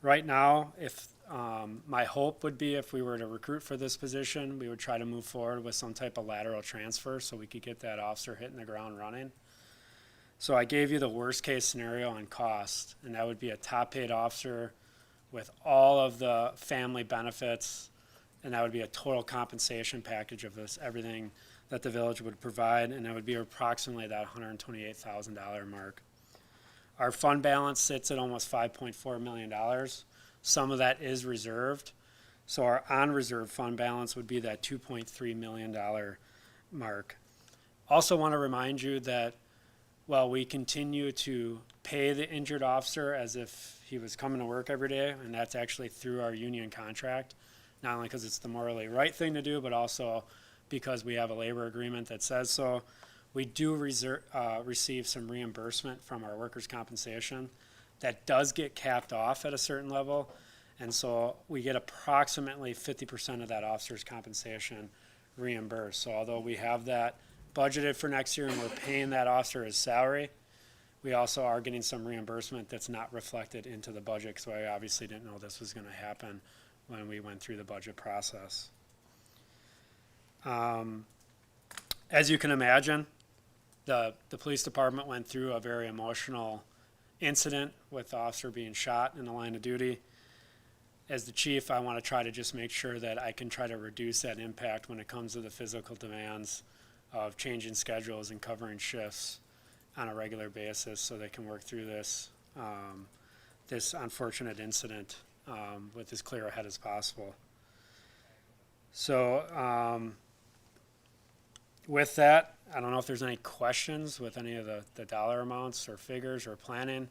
Right now, if My hope would be if we were to recruit for this position, we would try to move forward with some type of lateral transfer so we could get that officer hitting the ground running. So I gave you the worst case scenario on cost, and that would be a top paid officer with all of the family benefits, and that would be a total compensation package of this, everything that the village would provide, and that would be approximately that $128,000 mark. Our fund balance sits at almost $5.4 million. Some of that is reserved. So our on-reserve fund balance would be that $2.3 million mark. Also want to remind you that while we continue to pay the injured officer as if he was coming to work every day, and that's actually through our union contract, not only because it's the morally right thing to do, but also because we have a labor agreement that says so. We do receive some reimbursement from our workers' compensation that does get capped off at a certain level. And so we get approximately 50% of that officer's compensation reimbursed. So although we have that budgeted for next year and we're paying that officer his salary, we also are getting some reimbursement that's not reflected into the budget. So I obviously didn't know this was going to happen when we went through the budget process. As you can imagine, the police department went through a very emotional incident with the officer being shot in the line of duty. As the chief, I want to try to just make sure that I can try to reduce that impact when it comes to the physical demands of changing schedules and covering shifts on a regular basis so they can work through this this unfortunate incident with as clear a head as possible. So with that, I don't know if there's any questions with any of the dollar amounts or figures or planning.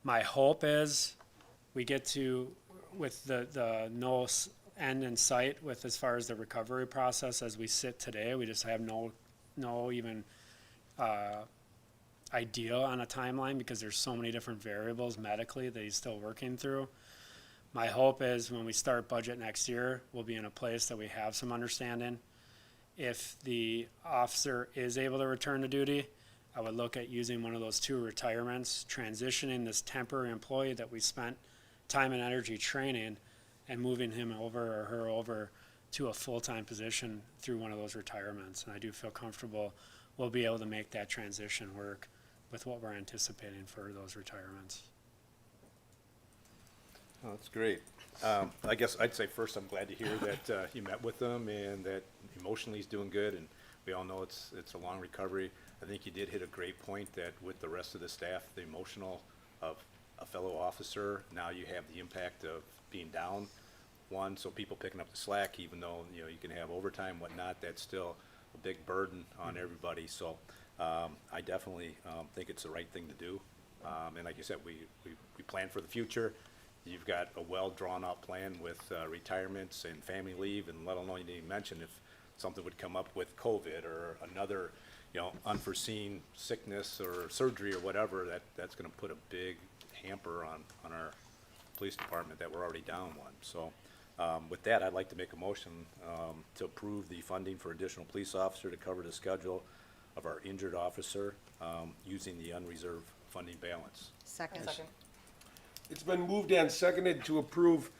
My hope is we get to, with the no end in sight with as far as the recovery process as we sit today, we just have no even idea on a timeline because there's so many different variables medically that he's still working through. My hope is when we start budget next year, we'll be in a place that we have some understanding. If the officer is able to return to duty, I would look at using one of those 2 retirements, transitioning this temporary employee that we spent time and energy training and moving him over or her over to a full-time position through one of those retirements. And I do feel comfortable we'll be able to make that transition work with what we're anticipating for those retirements. Oh, that's great. I guess I'd say first, I'm glad to hear that you met with him and that emotionally he's doing good. And we all know it's a long recovery. I think you did hit a great point that with the rest of the staff, the emotional of a fellow officer, now you have the impact of being down one, so people picking up the slack, even though you can have overtime, whatnot, that's still a big burden on everybody. So I definitely think it's the right thing to do. And like you said, we plan for the future. You've got a well drawn out plan with retirements and family leave, and let alone you didn't even mention if something would come up with COVID or another unforeseen sickness or surgery or whatever, that's going to put a big hamper on our police department that we're already down one. So with that, I'd like to make a motion to approve the funding for additional police officer to cover the schedule of our injured officer using the unreserved funding balance. Second. It's been moved and seconded to approve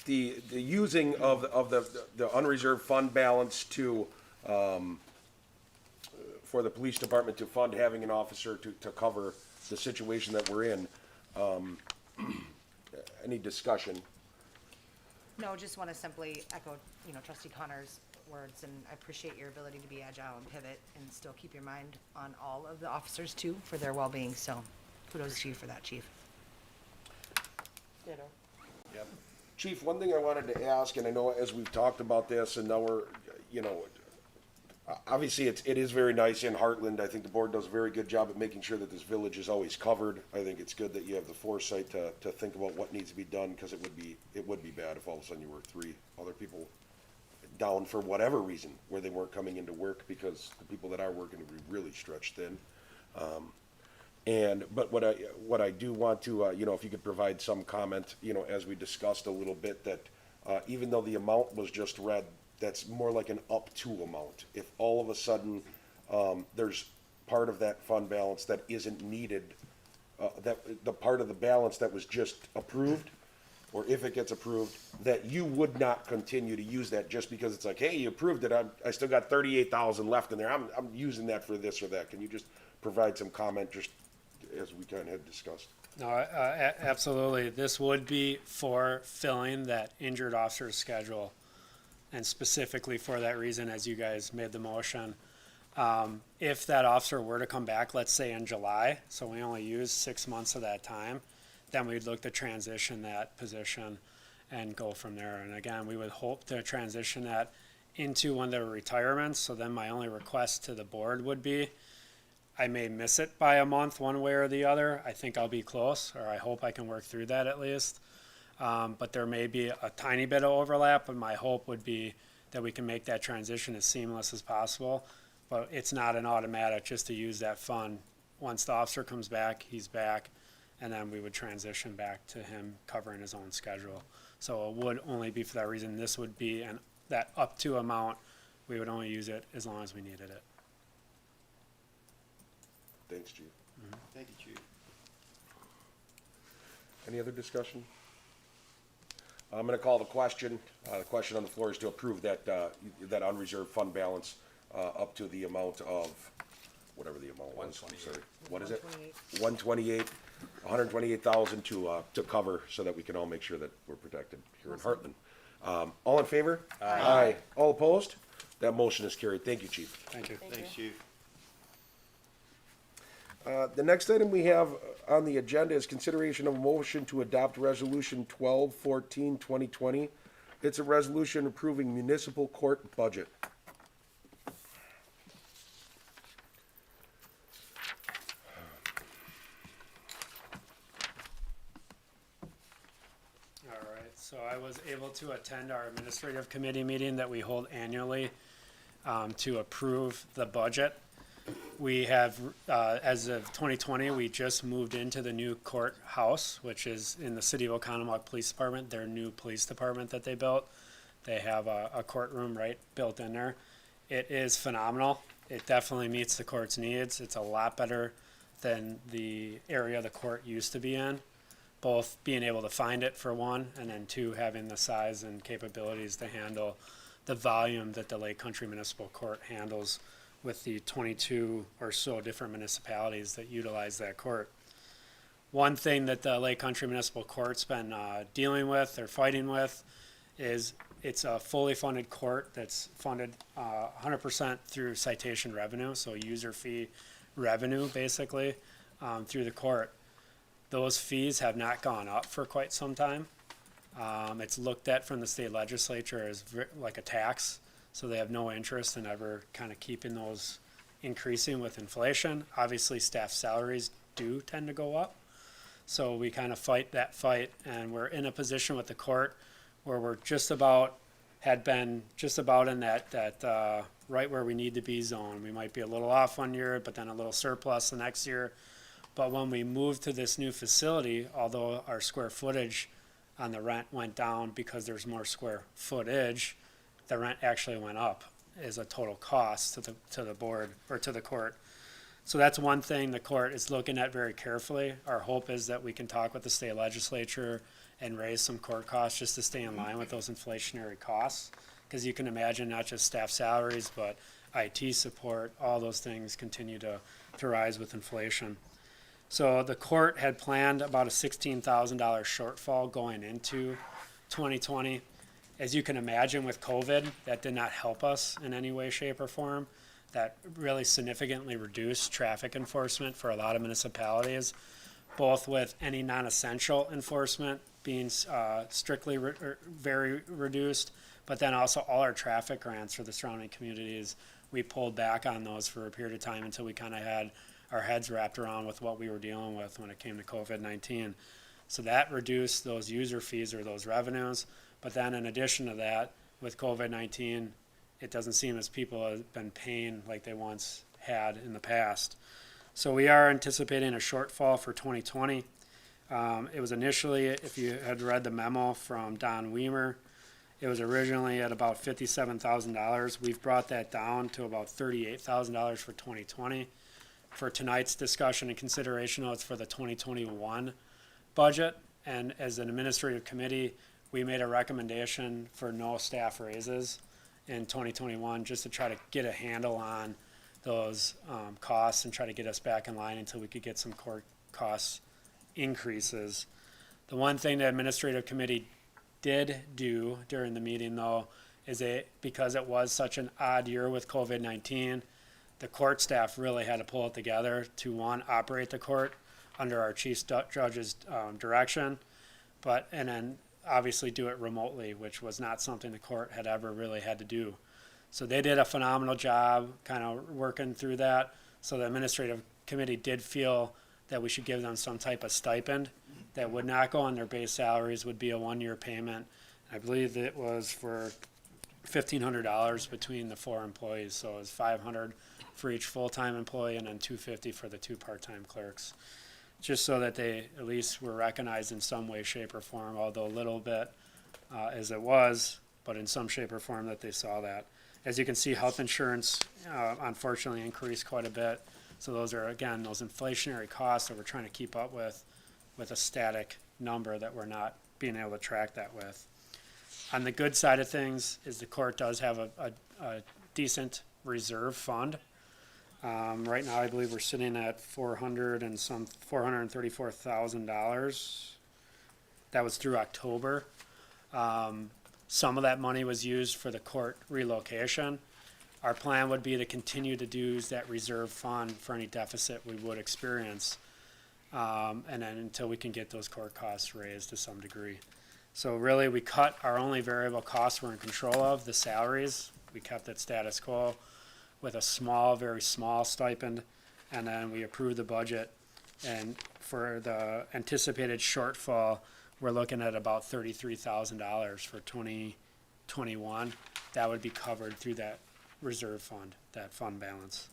the using of the unreserved fund balance to for the police department to fund having an officer to cover the situation that we're in. Any discussion? No, just want to simply echo, Trustee Connor's words, and I appreciate your ability to be agile and pivot and still keep your mind on all of the officers too for their well-being. So kudos to you for that, Chief. Ditto. Yep. Chief, one thing I wanted to ask, and I know as we've talked about this, and now we're, obviously it is very nice in Hartland. I think the board does a very good job at making sure that this village is always covered. I think it's good that you have the foresight to think about what needs to be done, because it would be bad if all of a sudden you were 3 other people down for whatever reason, where they weren't coming into work, because the people that are working would be really stretched thin. But what I do want to, if you could provide some comment, as we discussed a little bit, that even though the amount was just read, that's more like an up to amount. If all of a sudden there's part of that fund balance that isn't needed, that the part of the balance that was just approved, or if it gets approved, that you would not continue to use that just because it's like, hey, you approved it, I still got 38,000 left in there, I'm using that for this or that. Can you just provide some comment just as we kind of had discussed? No, absolutely. This would be for filling that injured officer's schedule, and specifically for that reason, as you guys made the motion. If that officer were to come back, let's say in July, so we only use 6 months of that time, then we'd look to transition that position and go from there. And again, we would hope to transition that into one of their retirements. So then my only request to the board would be, I may miss it by a month one way or the other. I think I'll be close, or I hope I can work through that at least. But there may be a tiny bit of overlap, but my hope would be that we can make that transition as seamless as possible. But it's not an automatic just to use that fund. Once the officer comes back, he's back, and then we would transition back to him covering his own schedule. So it would only be for that reason. This would be that up to amount, we would only use it as long as we needed it. Thanks, Chief. Thank you, Chief. Any other discussion? I'm gonna call the question. The question on the floor is to approve that, that unreserved fund balance, up to the amount of, whatever the amount was. I'm sorry. What is it? 128,000 to cover, so that we can all make sure that we're protected here in Hartland. All in favor? Aye. All opposed? That motion is carried. Thank you, Chief. Thank you. Thanks, Chief. The next item we have on the agenda is consideration of a motion to adopt Resolution 1214-2020. It's a resolution approving municipal court budget. All right, so I was able to attend our administrative committee meeting that we hold annually to approve the budget. We have, as of 2020, we just moved into the new courthouse, which is in the City of Oconomowoc Police Department, their new police department that they built. They have a courtroom right built in there. It is phenomenal. It definitely meets the court's needs. It's a lot better than the area the court used to be in. Both being able to find it for one, and then two, having the size and capabilities to handle the volume that the Lake Country Municipal Court handles with the 22 or so different municipalities that utilize that court. One thing that the Lake Country Municipal Court's been dealing with or fighting with is it's a fully funded court that's funded 100% through citation revenue, so user fee revenue basically through the court. Those fees have not gone up for quite some time. It's looked at from the state legislature as like a tax. So they have no interest in ever kind of keeping those increasing with inflation. Obviously, staff salaries do tend to go up. So we kind of fight that fight, and we're in a position with the court where we're had been just about in that right where we need to be zone. We might be a little off one year, but then a little surplus the next year. But when we moved to this new facility, although our square footage on the rent went down because there's more square footage, the rent actually went up as a total cost to the board or to the court. So that's one thing the court is looking at very carefully. Our hope is that we can talk with the state legislature and raise some court costs just to stay in line with those inflationary costs. Because you can imagine not just staff salaries, but IT support, all those things continue to rise with inflation. So the court had planned about a $16,000 shortfall going into 2020. As you can imagine with COVID, that did not help us in any way, shape, or form. That really significantly reduced traffic enforcement for a lot of municipalities, both with any non-essential enforcement being strictly very reduced, but then also all our traffic grants for the surrounding communities, we pulled back on those for a period of time until we kind of had our heads wrapped around with what we were dealing with when it came to COVID-19. So that reduced those user fees or those revenues. But then in addition to that, with COVID-19, it doesn't seem as people have been paying like they once had in the past. So we are anticipating a shortfall for 2020. It was initially, if you had read the memo from Don Weimer, it was originally at about $57,000. We've brought that down to about $38,000 for 2020. For tonight's discussion and consideration, it's for the 2021 budget, And as an administrative committee, we made a recommendation for no staff raises in 2021, just to try to get a handle on those costs and try to get us back in line until we could get some court cost increases. The one thing the administrative committee did do during the meeting, though, is because it was such an odd year with COVID-19, the court staff really had to pull it together to, one, operate the court under our chief judge's direction, and then obviously do it remotely, which was not something the court had ever really had to do. So they did a phenomenal job kind of working through that. So the administrative committee did feel that we should give them some type of stipend that would not go on their base salaries, would be a one-year payment. I believe it was for $1,500 between the 4 employees. So it was $500 for each full-time employee and then $250 for the 2 part-time clerks. Just so that they at least were recognized in some way, shape, or form, although a little bit as it was, but in some shape or form that they saw that. As you can see, health insurance unfortunately increased quite a bit. So those are, again, those inflationary costs that we're trying to keep up with a static number that we're not being able to track that with. On the good side of things is the court does have a decent reserve fund. Right now, I believe we're sitting at $434,000. That was through October. Some of that money was used for the court relocation. Our plan would be to continue to use that reserve fund for any deficit we would experience, and then until we can get those court costs raised to some degree. So really, we cut our only variable costs we're in control of, the salaries. We kept it status quo with a small, very small stipend, and then we approved the budget. And for the anticipated shortfall, we're looking at about $33,000 for 2021. That would be covered through that reserve fund, that fund balance.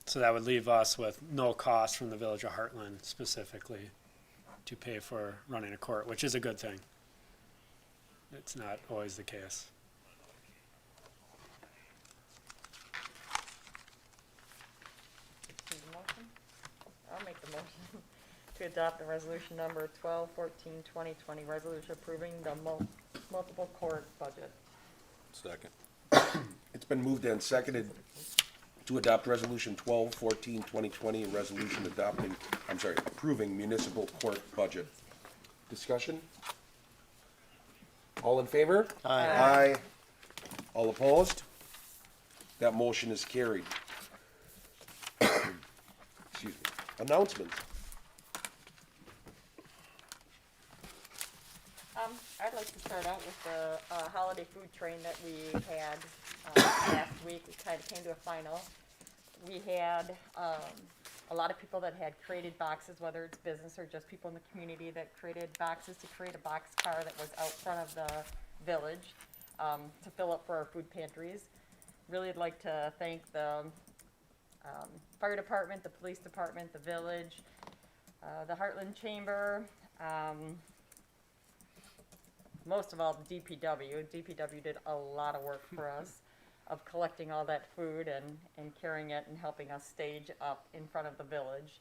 So that would leave us with no cost from the village of Hartland specifically to pay for running a court, which is a good thing. It's not always the case. Need a motion? I'll make the motion to adopt the resolution number 12-14-2020, resolution approving the multiple court budget. Second. It's been moved and seconded to adopt resolution 12-14-2020, a resolution approving municipal court budget. Discussion? All in favor? Aye. Aye. All opposed? That motion is carried. Excuse me. Announcements. I'd like to start out with the holiday food train that we had last week. We kind of came to a final. We had a lot of people that had created boxes, whether it's business or just people in the community that created boxes to create a box car that was out front of the village to fill up for our food pantries. Really would like to thank the fire department, the police department, the village, the Hartland Chamber, most of all the DPW. DPW did a lot of work for us of collecting all that food and carrying it and helping us stage up in front of the village.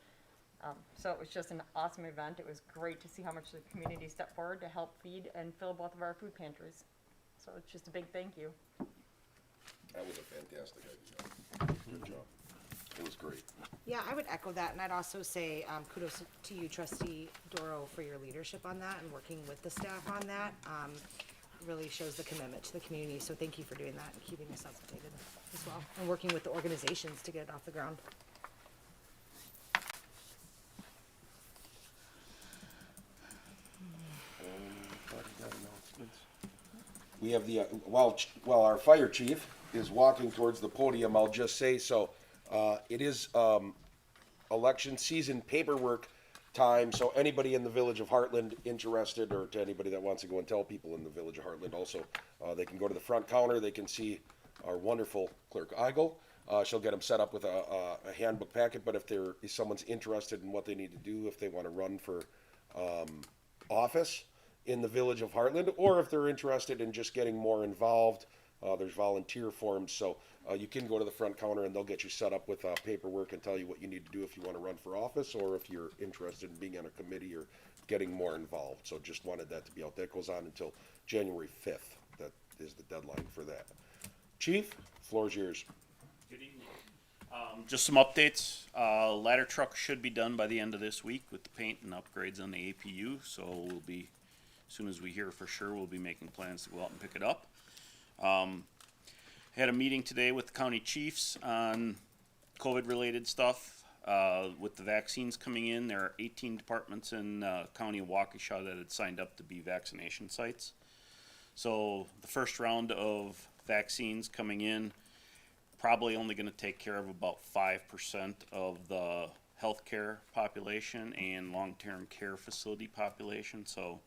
So it was just an awesome event. It was great to see how much the community stepped forward to help feed and fill both of our food pantries. So it's just a big thank you. That was a fantastic idea. Good job. It was great. Yeah, I would echo that, and I'd also say kudos to you, Trustee Dorau, for your leadership on that and working with the staff on that. Really shows the commitment to the community, so thank you for doing that and keeping us updated as well, and working with the organizations to get it off the ground. We have the, while our fire chief is walking towards the podium, I'll just say, so, it is, election season paperwork time, so anybody in the village of Hartland interested, or to anybody that wants to go and tell people in the village of Hartland also, they can go to the front counter, they can see our wonderful clerk Eigel. She'll get them set up with a handbook packet, but if someone's interested in what they need to do, if they want to run for, office in the village of Hartland, or if they're interested in just getting more involved, there's volunteer forms, so you can go to the front counter and they'll get you set up with paperwork and tell you what you need to do if you want to run for office, or if you're interested in being on a committee or getting more involved. So just wanted that to be out. That goes on until January 5th. That is the deadline for that. Chief, floor is yours. Good evening. Just some updates. Ladder truck should be done by the end of this week with the paint and upgrades on the APU. So we'll be, as soon as we hear for sure, we'll be making plans to go out and pick it up. Had a meeting today with the county chiefs on COVID-related stuff. With the vaccines coming in, there are 18 departments in county of Waukesha that had signed up to be vaccination sites. So the first round of vaccines coming in, probably only going to take care of about 5% of the healthcare population and long-term care facility population. So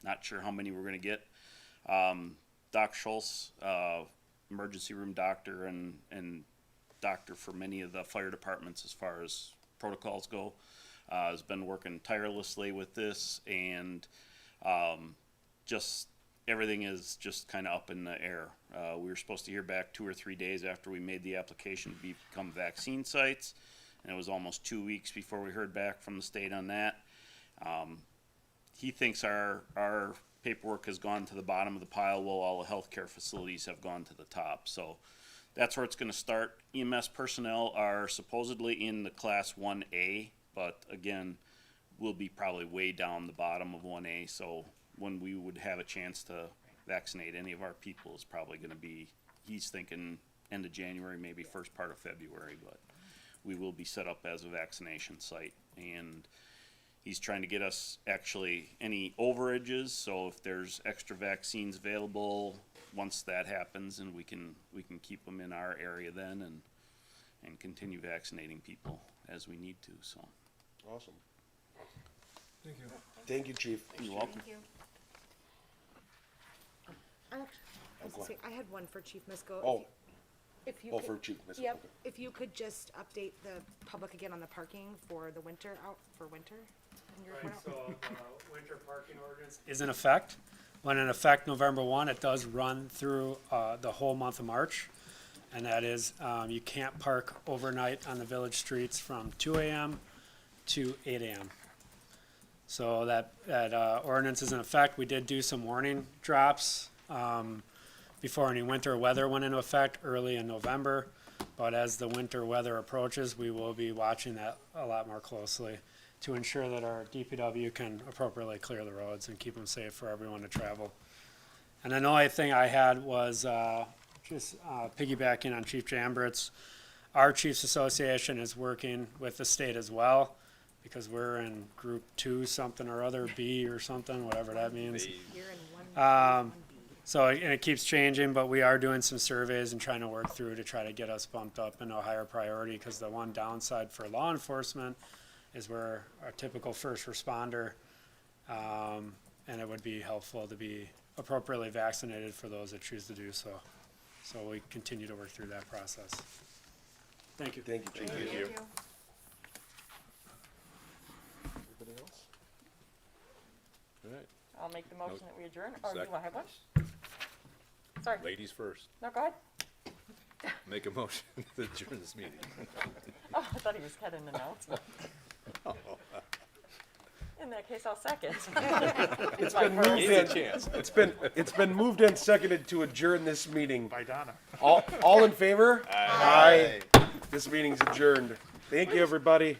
not sure how many we're going to get. Doc Schultz, emergency room doctor and doctor for many of the fire departments as far as protocols go, has been working tirelessly with this, and just everything is just kind of up in the air. We were supposed to hear back 2 or 3 days after we made the application to become vaccine sites, and it was almost 2 weeks before we heard back from the state on that. He thinks our paperwork has gone to the bottom of the pile while all the healthcare facilities have gone to the top. So that's where it's going to start. EMS personnel are supposedly in the class 1A, but again, we'll be probably way down the bottom of 1A. So when we would have a chance to vaccinate any of our people is probably going to be, he's thinking end of January, maybe first part of February, but we will be set up as a vaccination site. And he's trying to get us actually any overages, so if there's extra vaccines available, once that happens, and we can keep them in our area then, and continue vaccinating people as we need to. So Awesome. Thank you. Thank you, Chief. you're welcome. Thank you. I was gonna say, I had one for Chief Misko. Oh. If you Oh, could- for Chief Misko, Yep, okay. if you could just update the public again on the parking for the winter, out for winter. in your Right, town. so, winter parking ordinance is in effect. Went in effect November 1. It does run through, the whole month of March. And that is, you can't park overnight on the village streets from 2 AM to 8 AM. So that ordinance is in effect. We did do some warning drops, before any winter weather went into effect early in November. But as the winter weather approaches, we will be watching that a lot more closely to ensure that our DPW can appropriately clear the roads and keep them safe for everyone to travel. And then the only thing I had was just piggybacking on Chief Jambritt's. Our Chiefs Association is working with the state as well, because we're in Group 2 something or other, B or something, whatever that means. You're in one. So, and it keeps changing, but we are doing some surveys and trying to work through to try to get us bumped up into a higher priority, because the one downside for law enforcement is we're a typical first responder, and it would be helpful to be appropriately vaccinated for those that choose to do so. So we continue to work through that process. Thank you. Thank you, Chief. Thank you. Anybody else? All right, I'll make the motion that we adjourn, or do you Second. want to have one? Sorry, ladies first. no, go ahead. Make a motion to adjourn this meeting. Oh, I thought he was had an announcement. In that case, I'll second. It's been moved Give it a in, chance. it's been moved and seconded to adjourn this meeting. By Donna. All in favor? Aye. This meeting's adjourned. Thank you, everybody.